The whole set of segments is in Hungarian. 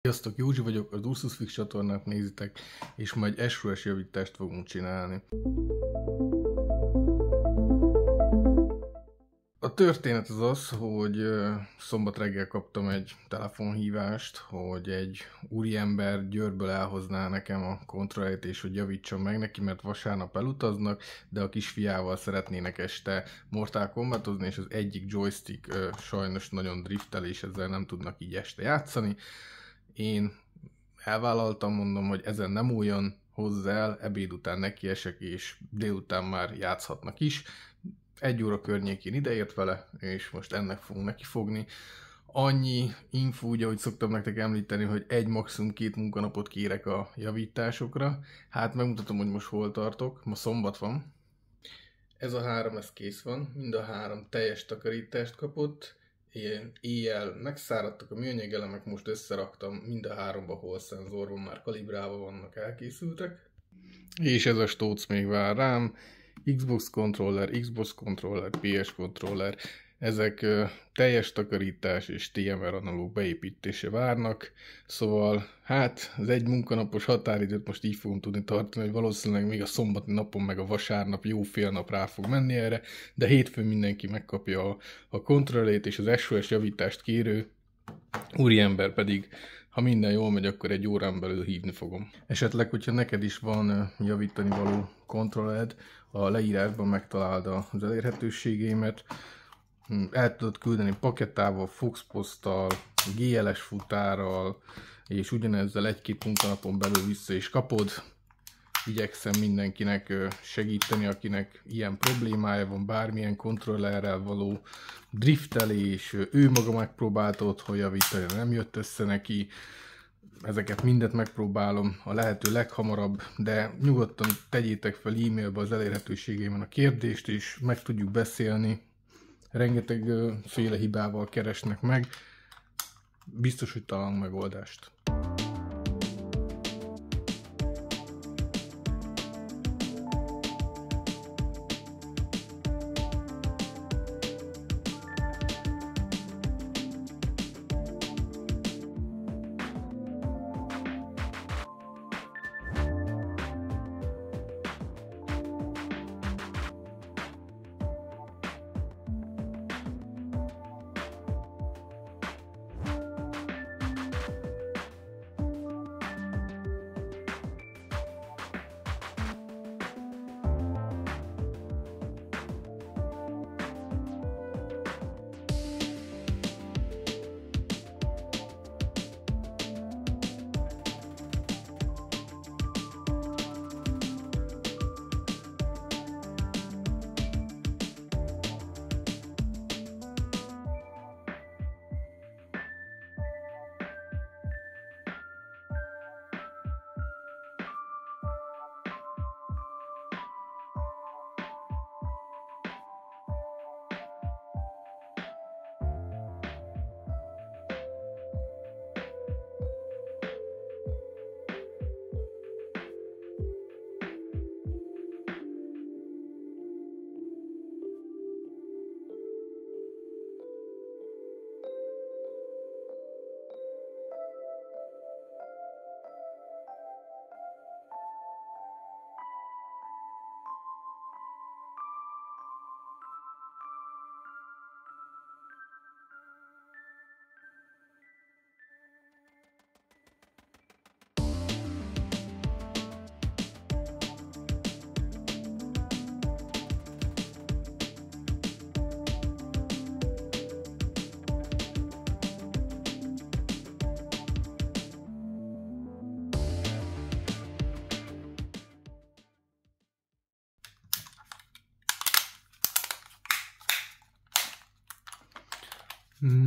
Sziasztok, Józsi vagyok, az Ursus Fix csatornát nézitek, és ma egy SOS javítást fogunk csinálni. A történet az az, hogy szombat reggel kaptam egy telefonhívást, hogy egy úriember Győrből elhozná nekem a kontrollert, és hogy javítsam meg neki, mert vasárnap elutaznak, de a kisfiával szeretnének este Mortal Kombatozni, és az egyik joystick sajnos nagyon driftel, és ezzel nem tudnak így este játszani. Én elvállaltam, mondom, hogy ezen nem újon, hozzá el, ebéd után nekiesek, és délután már játszhatnak is. 1 óra környékén ideért vele, és most ennek fogunk nekifogni. Annyi info, ugye, ahogy szoktam nektek említeni, hogy maximum 2 munkanapot kérek a javításokra. Hát megmutatom, hogy most hol tartok. Ma szombat van. Ez a 3, ez kész van. Mind a 3 teljes takarítást kapott. Éjjel megszáradtak a műanyag elemek, most összeraktam, mind a 3-ba hol szenzor van, már kalibrálva vannak, elkészültek. És ez a stóc még vár rám. Xbox controller, PS controller, ezek teljes takarítás és TMR analóg beépítése várnak, szóval hát az egy munkanapos határidőt most így fogunk tudni tartani, hogy valószínűleg még a szombati napon meg a vasárnap jó fél nap rá fog menni erre, de hétfőn mindenki megkapja a kontrollét, és az SOS javítást kérő úriember pedig, ha minden jól megy, akkor 1 órán belül hívni fogom. Esetleg, hogyha neked is van javítani való kontrolled, a leírásban megtaláld az elérhetőségeimet. El tudod küldeni pakettával, Foxposzttal, GLS futárral, és ugyanezzel 1-2 munkanapon belül vissza is kapod. Igyekszem mindenkinek segíteni, akinek ilyen problémája van, bármilyen kontrollerrel való driftelés, ő maga megpróbálta otthon javítani, nem jött össze neki. Ezeket mindet megpróbálom a lehető leghamarabb, de nyugodtan tegyétek fel e-mailbe az elérhetőségeimen a kérdést, és meg tudjuk beszélni. Rengeteg féle hibával keresnek meg. Biztos, hogy találunk megoldást.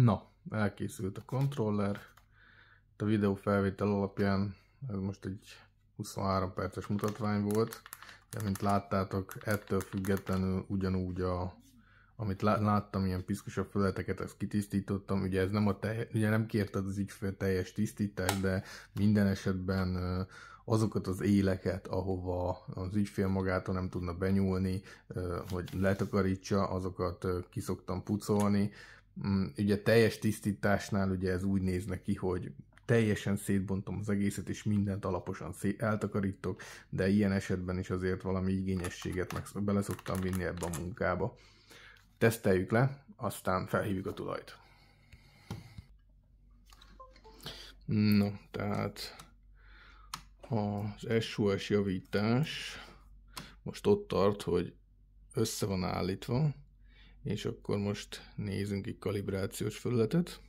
Na, elkészült a kontroller. A videó felvétel alapján ez most egy 23 perces mutatvány volt, de mint láttátok, ettől függetlenül ugyanúgy amit láttam, ilyen piszkosabb felületeket, ezt kitisztítottam. Ugye ez nem ugye nem kérted az ügyfél teljes tisztítást, de minden esetben azokat az éleket, ahova az ügyfél magától nem tudna benyúlni, hogy letakarítsa, azokat ki szoktam pucolni. Ugye teljes tisztításnál ugye ez úgy néz neki, hogy teljesen szétbontom az egészet, és mindent alaposan eltakarítok, de ilyen esetben is azért valami igényességet meg bele szoktam vinni ebbe a munkába. Teszteljük le, aztán felhívjuk a tulajt. No, tehát az SOS javítás most ott tart, hogy össze van állítva, és akkor most nézzünk egy kalibrációs felületet.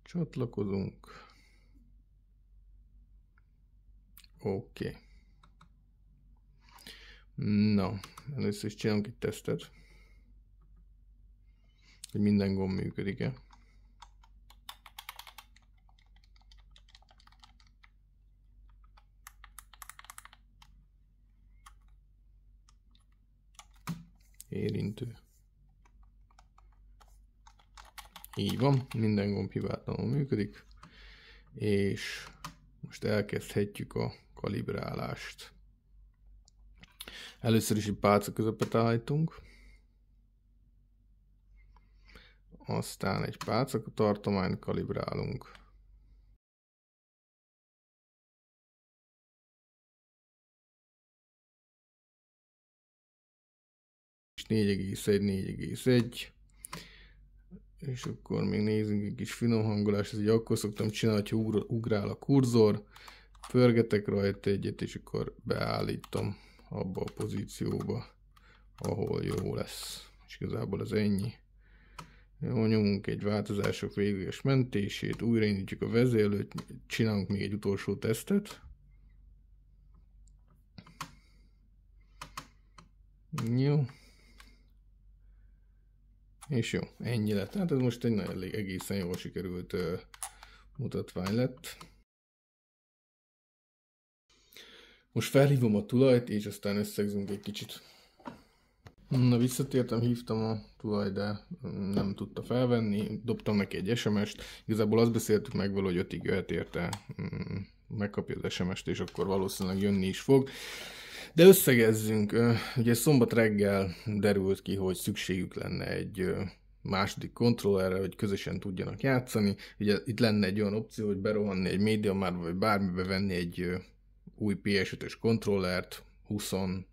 Csatlakozunk. Oké. Na, először is csinálunk egy tesztet, hogy minden gomb működik-e. Érintő. Így van, minden gomb hibátlanul működik, és most elkezdhetjük a kalibrálást. Először is egy pálca közepet állítunk, aztán egy pálca tartományt kalibrálunk. És 4,1, és akkor még nézzünk egy kis finom hangolást, ez így akkor szoktam csinálni, hogy ugrál a kurzor, pörgetek rajta egyet, és akkor beállítom abba a pozícióba, ahol jó lesz. És igazából ez ennyi. Jó, nyomunk egy változások végleges mentését, újraindítjuk a vezérlőt, csinálunk még egy utolsó tesztet. Jó. És jó, ennyi lett. Hát ez most egy nagyon egészen jól sikerült mutatvány lett. Most felhívom a tulajt, és aztán összegzünk egy kicsit. Na, visszatértem, hívtam a tulaj, de nem tudta felvenni. Dobtam neki egy SMS-t. Igazából azt beszéltük meg vele, hogy 5-ig jöhet érte. Megkapja az SMS-t, és akkor valószínűleg jönni is fog. De összegezzünk. Ugye szombat reggel derült ki, hogy szükségük lenne egy második kontrollerre, hogy közösen tudjanak játszani. Ugye itt lenne egy olyan opció, hogy berohanni egy MediaMarktba, vagy bármibe venni egy új PS5-ös kontrollert 20 000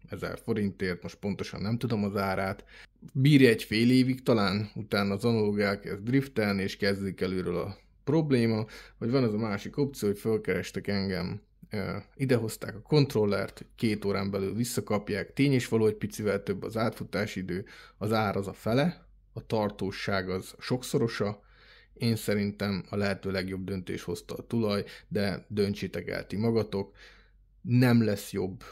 forintért, most pontosan nem tudom az árát. Bírja egy fél évig talán, utána az analóg elkezd driftelni, és kezdik előről a probléma, vagy van az a másik opció, hogy felkerestek engem, idehozták a kontrollert, 2 órán belül visszakapják, tény és való, egy picivel több az átfutási idő, az ár az a fele, a tartóság az sokszorosa. Én szerintem a lehető legjobb döntés hozta a tulaj, de döntsétek el ti magatok. Nem lesz jobb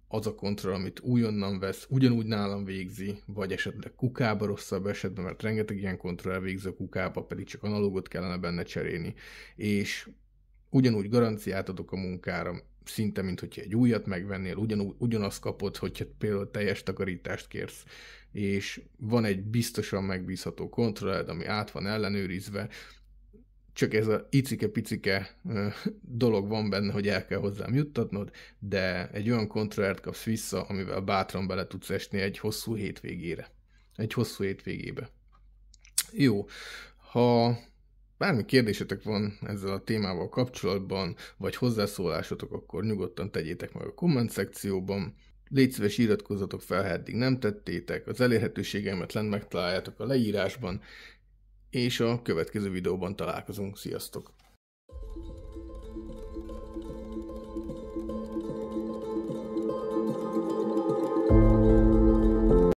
az a kontroll, amit újonnan vesz, ugyanúgy nálam végzi, vagy esetleg kukába rosszabb esetben, mert rengeteg ilyen kontroller végzi a kukába, pedig csak analógot kellene benne cserélni. És ugyanúgy garanciát adok a munkára, szinte, mint hogyha egy újat megvennél, ugyanazt kapod, hogyha például teljes takarítást kérsz. És van egy biztosan megbízható kontroller, ami át van ellenőrizve, csak ez a icike-picike dolog van benne, hogy el kell hozzám juttatnod, de egy olyan kontrollert kapsz vissza, amivel bátran bele tudsz esni egy hosszú hétvégére. Egy hosszú hétvégébe. Jó, ha bármi kérdésetek van ezzel a témával kapcsolatban, vagy hozzászólásotok, akkor nyugodtan tegyétek meg a komment szekcióban. Légy szíves, iratkozzatok fel, ha eddig nem tettétek, az elérhetőségeimet lent megtaláljátok a leírásban, és a következő videóban találkozunk. Sziasztok!